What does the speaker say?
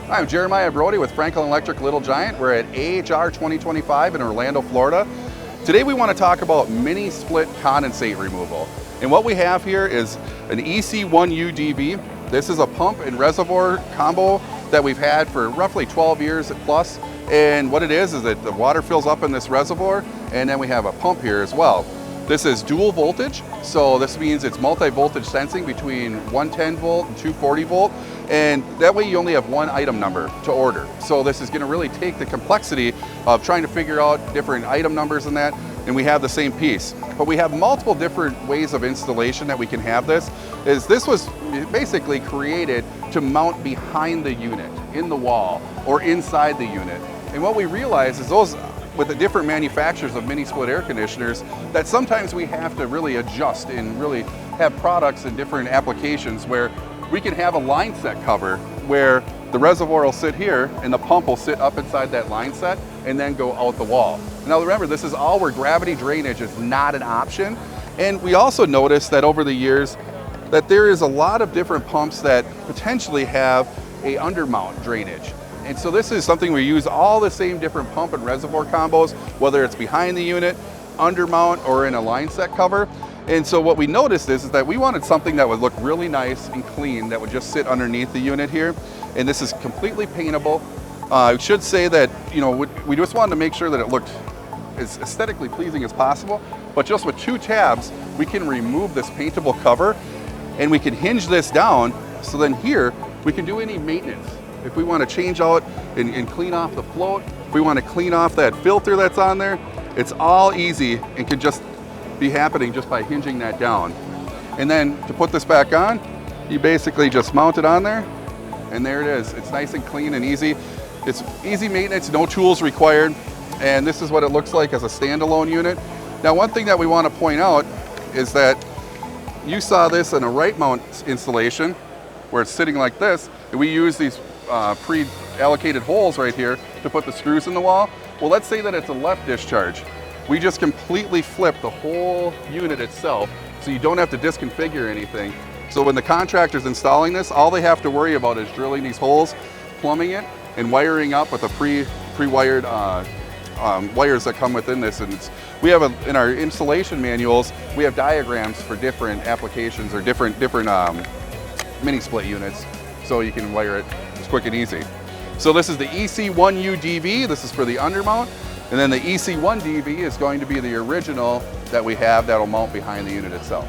I'm Jeremiah Brodie with Franklin Electric Little Giant. We're at AHR 2025 in Orlando, Florida. Today we want to talk about mini split condensate removal. And what we have here is an EC-1U-DV. This is a pump and reservoir combo that we've had for roughly 12 years plus. And what it is that the water fills up in this reservoir, and then we have a pump here as well. This is dual voltage, so this means it's multi-voltage sensing between 110 volt and 240 volt, and that way you only have one item number to order. So this is going to really take the complexity of trying to figure out different item numbers and that, and we have the same piece. But we have multiple different ways of installation that we can have this. This was basically created to mount behind the unit, in the wall, or inside the unit. And what we realize is those, with the different manufacturers of mini split air conditioners, that sometimes we have to really adjust and really have products in different applications where we can have a line set cover where the reservoir will sit here and the pump will sit up inside that line set and then go out the wall. Now remember, this is all where gravity drainage is not an option. And we also noticed that over the years that there is a lot of different pumps that potentially have a undermount drainage. And so this is something we use all the same different pump and reservoir combos, whether it's behind the unit, undermount, or in a line set cover. And so what we noticed is that we wanted something that would look really nice and clean, that would just sit underneath the unit here. And this is completely paintable. I should say that, you know, we just wanted to make sure that it looked as aesthetically pleasing as possible. But just with two tabs, we can remove this paintable cover and we can hinge this down. So then here, we can do any maintenance. If we want to change out and clean off the float, if we want to clean off that filter that's on there, it's all easy and can just be happening just by hinging that down. And then to put this back on, you basically just mount it on there, and there it is. It's nice and clean and easy. It's easy maintenance, no tools required, and this is what it looks like as a standalone unit. Now, one thing that we want to point out is that you saw this in a right mount installation where it's sitting like this, and we use these pre-allocated holes right here to put the screws in the wall. Well, let's say that it's a left discharge. We just completely flip the whole unit itself, so you don't have to disconfigure anything. So when the contractor's installing this, all they have to worry about is drilling these holes, plumbing it, and wiring up with a pre-wired wires that come within this. And we have in our installation manuals, we have diagrams for different applications or different mini split units, so you can wire it just quick and easy. So this is the EC-1U-DV, this is for the undermount, and then the EC-1-DV is going to be the original that we have that'll mount behind the unit itself.